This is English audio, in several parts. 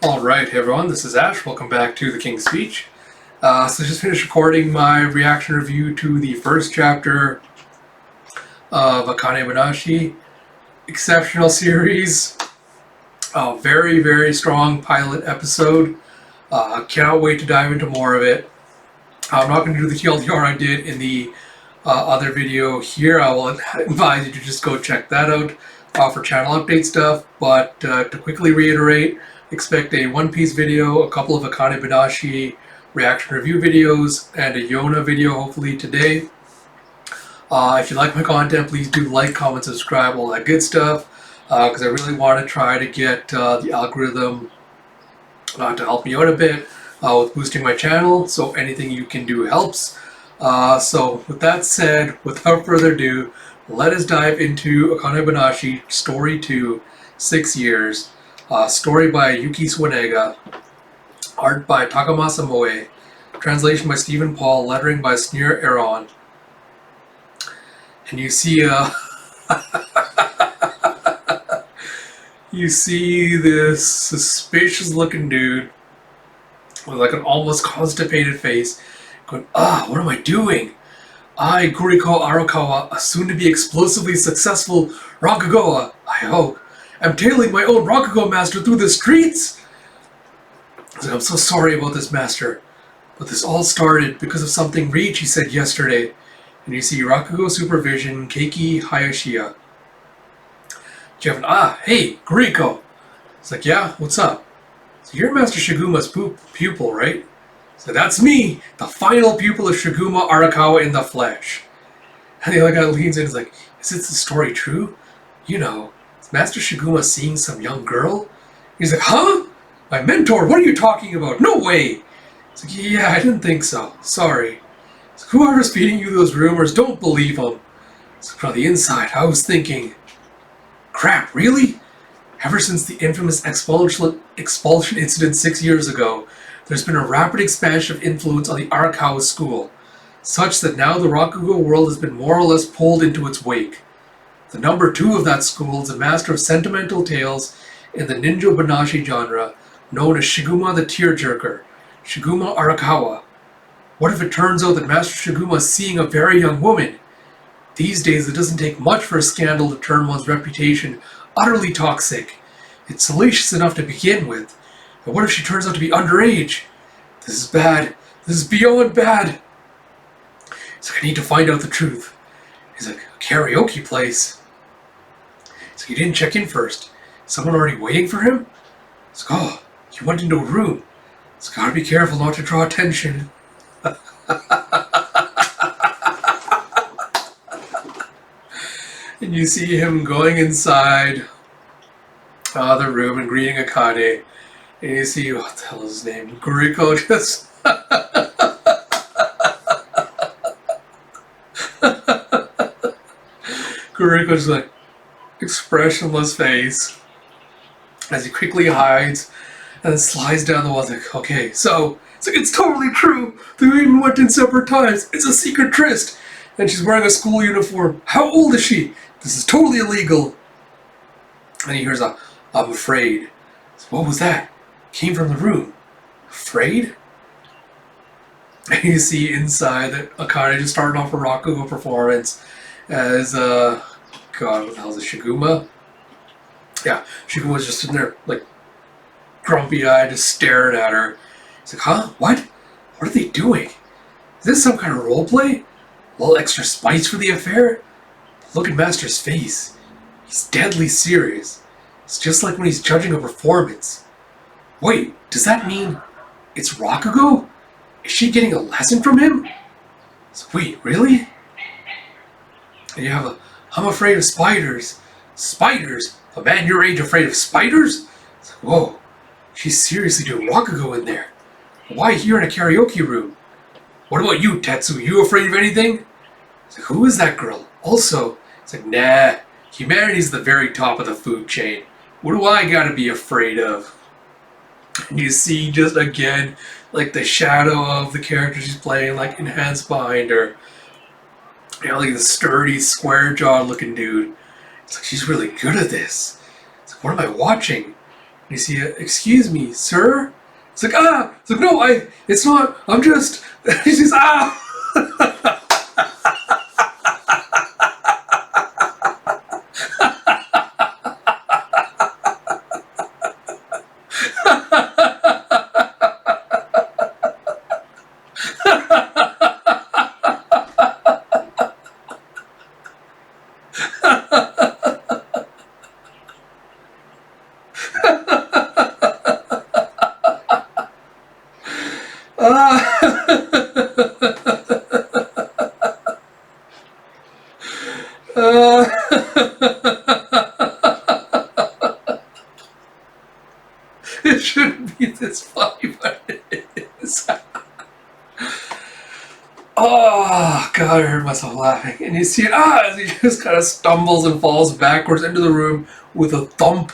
Alright, hey everyone, this is Ash. Welcome back to The King's Speech. So just finished recording my reaction review to the first chapter of Akane-Banashi. Exceptional series. Very, very strong pilot episode. Cannot wait to dive into more of it. I'm not going to do the TLDR I did in the other video here. I will advise you to just go check that out for channel update stuff. But to quickly reiterate, expect a One Piece video, a couple of Akane-Banashi reaction review videos, and a Yona video hopefully today. If you like my content, please do like, comment, subscribe, all that good stuff, because I really want to try to get the algorithm to help me out a bit with boosting my channel, so anything you can do helps. So with that said, without further ado, let us dive into Akane-Banashi Story 2, 6 Years. Story by Yuki Swanega, art by Takamasa Moe, translation by Stephen Paul, lettering by Sneer Aaron. And you see you see this suspicious looking dude with like an almost constipated face going, what am I doing? I, Guriko Arakawa, a soon-to-be explosively successful Rakugoa, I hope, am tailing my own Rakugo master through the streets! I'm so sorry about this, master, but this all started because of something Riichi said yesterday. And you see Rakugo Supervision, Keiki Hayashiya. Jeff, hey, Guriko! It's like, yeah, what's up? So you're Master Shiguma's pupil, right? So that's me, the final pupil of Shiguma Arakawa in the flesh. And the other guy leans in and is like, is this the story true? You know, is Master Shiguma seeing some young girl? He's like, huh? My mentor, what are you talking about? No way! It's like, yeah, I didn't think so. Sorry. It's like, whoever's feeding you those rumors, don't believe them. It's like, from the inside, I was thinking, crap, really? Ever since the infamous expulsion incident 6 years ago, there's been a rapid expansion of influence on the Arakawa school, such that now the Rakugo world has been more or less pulled into its wake. The number 2 of that school is a master of sentimental tales in the ninja Banashi genre, known as Shiguma the Tearjerker, Shiguma Arakawa. What if it turns out that Master Shiguma is seeing a very young woman? These days it doesn't take much for a scandal to turn one's reputation utterly toxic. It's salacious enough to begin with. But what if she turns out to be underage? This is bad. This is beyond bad. He's like, I need to find out the truth. He's like, a karaoke place. So he didn't check in first. Is someone already waiting for him? He's like, he went into a room. He's gotta be careful not to draw attention. And you see him going inside the room and greeting Akane. And you see, what the hell is his name? Guriko just... Guriko's like, expressionless face as he quickly hides and then slides down the wall. Like, okay, so it's totally true. They even went in separate times. It's a secret tryst. And she's wearing a school uniform. How old is she? This is totally illegal. And he hears I'm afraid. So, what was that? Came from the room. Afraid? And you see inside that Akane just started off a Rakugo performance as, God, what the hell is it, Shiguma? Yeah, Shiguma was just sitting there, like, grumpy-eyed, just staring at her. He's like, huh? What? What are they doing? Is this some kind of roleplay? A little extra spice for the affair? Look at Master's face. He's deadly serious. It's just like when he's judging a performance. Wait, does that mean it's Rakugo? Is she getting a lesson from him? So, wait, really? And you have I'm afraid of spiders. Spiders? A man your age afraid of spiders? It's like, whoa, she's seriously doing Rakugo in there. Why here in a karaoke room? What about you, Tetsu? You afraid of anything? It's like, who is that girl? Also, it's like, nah, humanity's the very top of the food chain. What do I gotta be afraid of? And you see just again, like the shadow of the character she's playing, like enhanced behind her. You know, like the sturdy, square-jawed looking dude. It's like, she's really good at this. It's like, what am I watching? And you see, excuse me, sir? It's like, ah! It's like, no, it's not, I'm just, he says, ah! It shouldn't be this funny, but it is. Oh, God, I heard myself laughing. And you see it, as he just kind of stumbles and falls backwards into the room with a thump.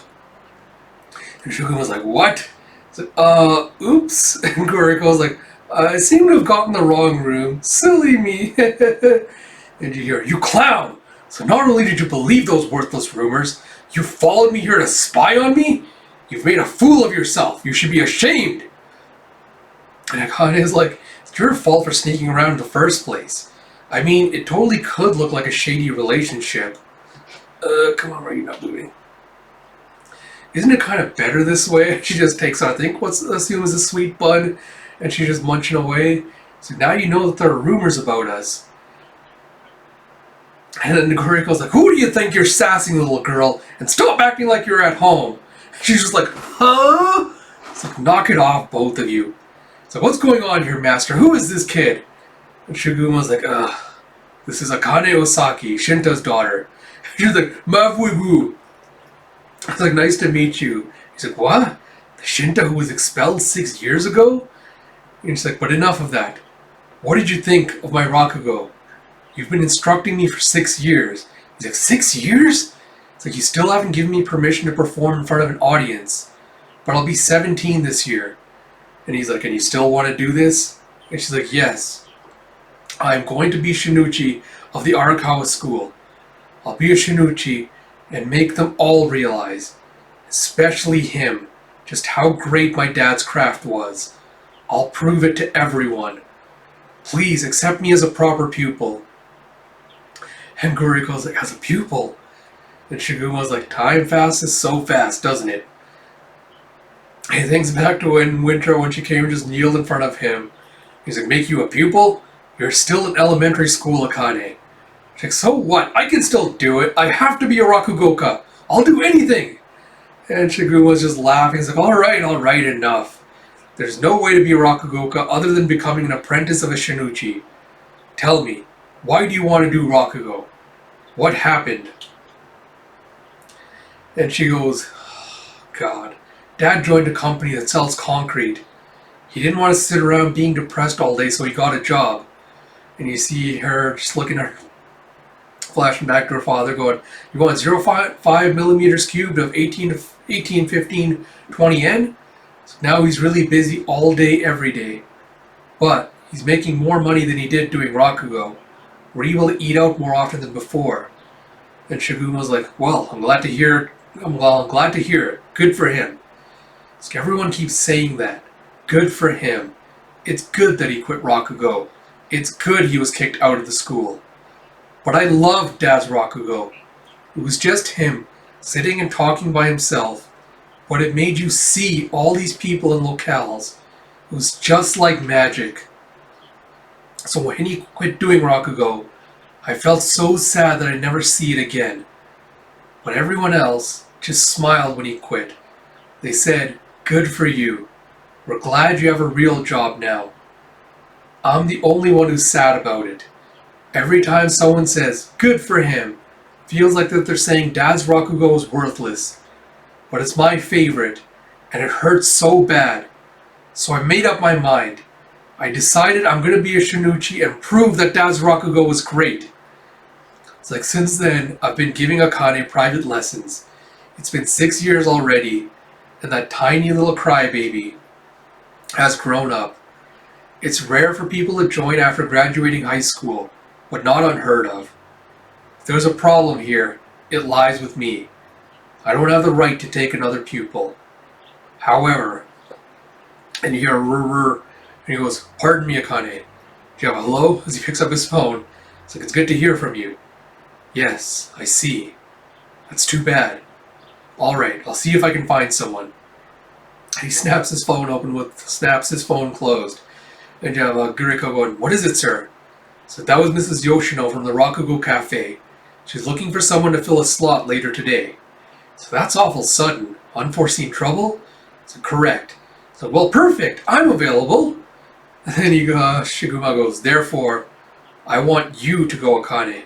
And Shogun was like, what? It's like, oops. And Goriko's like, I seem to have gotten the wrong room. Silly me. And you hear, you clown! So not only did you believe those worthless rumors, you followed me here to spy on me? You've made a fool of yourself. You should be ashamed. And Akane is like, it's your fault for sneaking around in the first place. I mean, it totally could look like a shady relationship. Come on, why are you not moving? Isn't it kind of better this way? She just takes out, I think, let's assume is a sweet bud, and she's just munching away. So now you know that there are rumors about us. And then Noriko's like, who do you think you're sassing, little girl? And stop acting like you're at home. She's just like, huh? It's like, knock it off, both of you. So what's going on here, master? Who is this kid? And Shiguma's like, this is Akane Osaki, Shinta's daughter. She's like, Mafuigu. It's like, nice to meet you. He's like, what? The Shinta who was expelled 6 years ago? And he's like, but enough of that. What did you think of my Rakugo? You've been instructing me for 6 years. He's like, 6 years? It's like, you still haven't given me permission to perform in front of an audience. But I'll be 17 this year. And he's like, and you still want to do this? And she's like, yes. I'm going to be Shinichi of the Arakawa school. I'll be a Shinichi and make them all realize, especially him, just how great my dad's craft was. I'll prove it to everyone. Please accept me as a proper pupil. And Guriko's like, as a pupil? And Shiguma's like, time passes so fast, doesn't it? He thinks back to in winter when she came and just kneeled in front of him. He's like, make you a pupil? You're still in elementary school, Akane. She's like, so what? I can still do it. I have to be a Rakugoka. I'll do anything. And Shiguma's just laughing. He's like, all right, enough. There's no way to be a Rakugoka other than becoming an apprentice of a Shinichi. Tell me, why do you want to do Rakugo? What happened? And she goes, oh, God. Dad joined a company that sells concrete. He didn't want to sit around being depressed all day, so he got a job. And you see her just looking at her, flashing back to her father, going, you want 0.5 millimeters cubed of 18, 15, 20 yen? So now he's really busy all day, every day. But he's making more money than he did doing Rakugo. We're able to eat out more often than before. And Shiguma's like, well, I'm glad to hear it. Good for him. So everyone keeps saying that. Good for him. It's good that he quit Rakugo. It's good he was kicked out of the school. But I loved Dad's Rakugo. It was just him, sitting and talking by himself. But it made you see all these people and locales. It was just like magic. So when he quit doing Rakugo, I felt so sad that I'd never see it again. But everyone else just smiled when he quit. They said, good for you. We're glad you have a real job now. I'm the only one who's sad about it. Every time someone says, good for him, feels like that they're saying Dad's Rakugo is worthless. But it's my favorite, and it hurts so bad. So I made up my mind. I decided I'm going to be a Shinichi and prove that Dad's Rakugo was great. It's like since then, I've been giving Akane private lessons. It's been 6 years already, and that tiny little crybaby has grown up. It's rare for people to join after graduating high school, but not unheard of. If there's a problem here, it lies with me. I don't have the right to take another pupil. However, and you hear a rrr, and he goes, "Pardon me, Akane. Do you have a hello?" As he picks up his phone. It's like, "It's good to hear from you." "Yes, I see. That's too bad. Alright, I'll see if I can find someone." He snaps his phone snaps his phone closed. And you have Guriko going, "What is it, sir?" So that was Mrs. Yoshino from the Rakugo Cafe. She's looking for someone to fill a slot later today. So that's awful sudden. Unforeseen trouble? So correct. So, well, perfect. I'm available. And then Shiguma goes, "Therefore, I want you to go, Akane."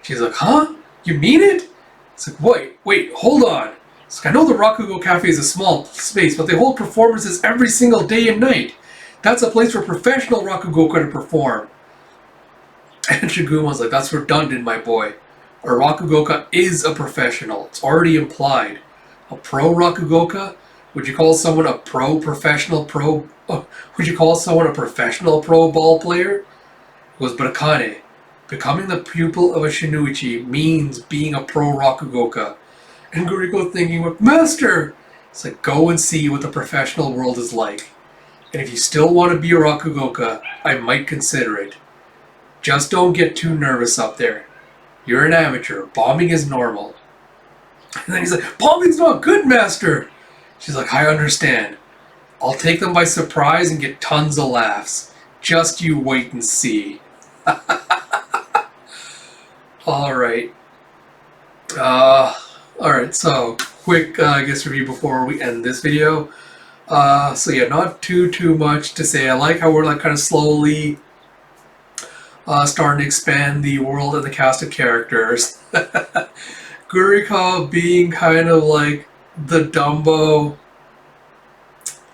She's like, "Huh? You mean it?" It's like, wait, hold on. It's like, I know the Rakugo Cafe is a small space, but they hold performances every single day and night. That's a place for professional Rakugoka to perform. And Shiguma's like, "That's redundant, my boy. A Rakugoka is a professional. It's already implied. A pro Rakugoka? Would you call someone a professional ball player?" He goes, "But Akane, becoming the pupil of a Shinichi means being a pro Rakugoka." And Guriko thinking, "Master!" It's like, go and see what the professional world is like. And if you still want to be a Rakugoka, I might consider it. Just don't get too nervous up there. You're an amateur. Bombing is normal." And then he's like, "Bombing's not good, Master!" She's like, "I understand. I'll take them by surprise and get tons of laughs. Just you wait and see." Alright. Alright, so quick, review before we end this video. So yeah, not too much to say. I like how we're like kind of slowly starting to expand the world and the cast of characters. Guriko being kind of like the Dumbo.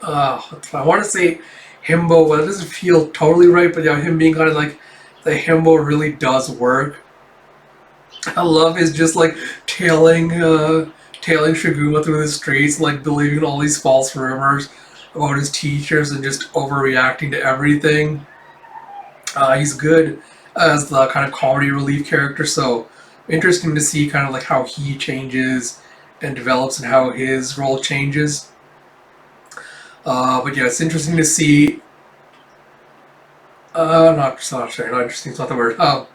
I want to say himbo, but it doesn't feel totally right. But yeah, him being kind of like the himbo really does work. I love his just like tailing Shiguma through the streets, like believing all these false rumors about his teachers and just overreacting to everything. He's good as the kind of comedy relief character, so interesting to see kind of like how he changes and develops and how his role changes. But yeah, it's interesting to see. Not interesting. It's not the word. No,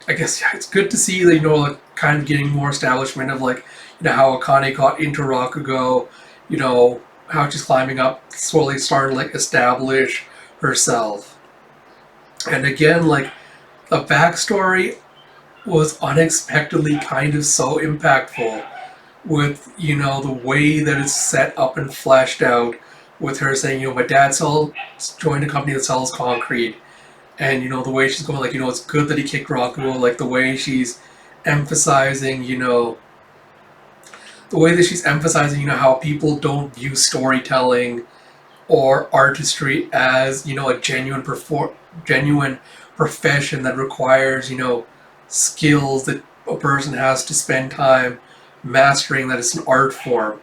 I guess yeah, it's good to see that like kind of getting more establishment of like how Akane got into Rakugo, how she's climbing up, slowly starting to like establish herself. And again, like the backstory was unexpectedly kind of so impactful with the way that it's set up and fleshed out, with her saying my dad joined a company that sells concrete. And the way she's going, like it's good that he kicked Rakugo, like the way she's emphasizing, how people don't view storytelling or artistry as a genuine profession that requires skills that a person has to spend time mastering, that it's an art form.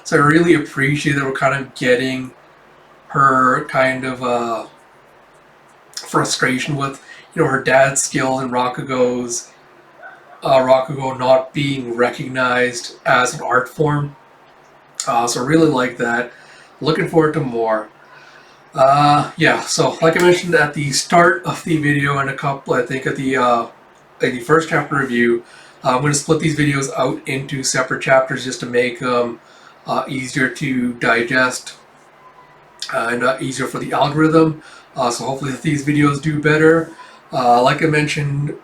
So I really appreciate that we're kind of getting her kind of frustration with her dad's skills and Rakugo not being recognized as an art form. So I really like that. Looking forward to more. Yeah, so like I mentioned at the start of the video and I think at the first chapter review, I'm going to split these videos out into separate chapters just to make them easier to digest and easier for the algorithm. So hopefully these videos do better. Like I mentioned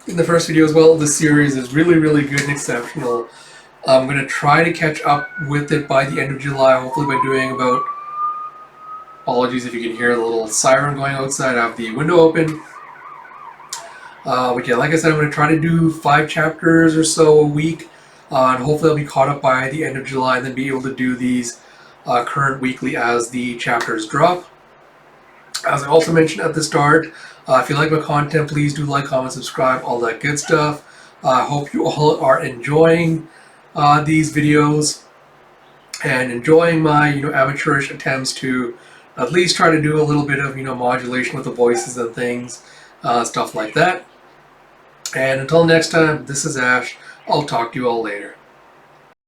in the first video as well, the series is really, really good and exceptional. I'm going to try to catch up with it by the end of July, hopefully by doing about... Apologies if you can hear the little siren going outside. I have the window open. But yeah, like I said, I'm going to try to do 5 chapters or so a week. And hopefully I'll be caught up by the end of July and then be able to do these current weekly as the chapters drop. As I also mentioned at the start, if you like my content, please do like, comment, subscribe, all that good stuff. I hope you all are enjoying these videos and enjoying my amateurish attempts to at least try to do a little bit of modulation with the voices and things, stuff like that. And until next time, this is Ash. I'll talk to you all later.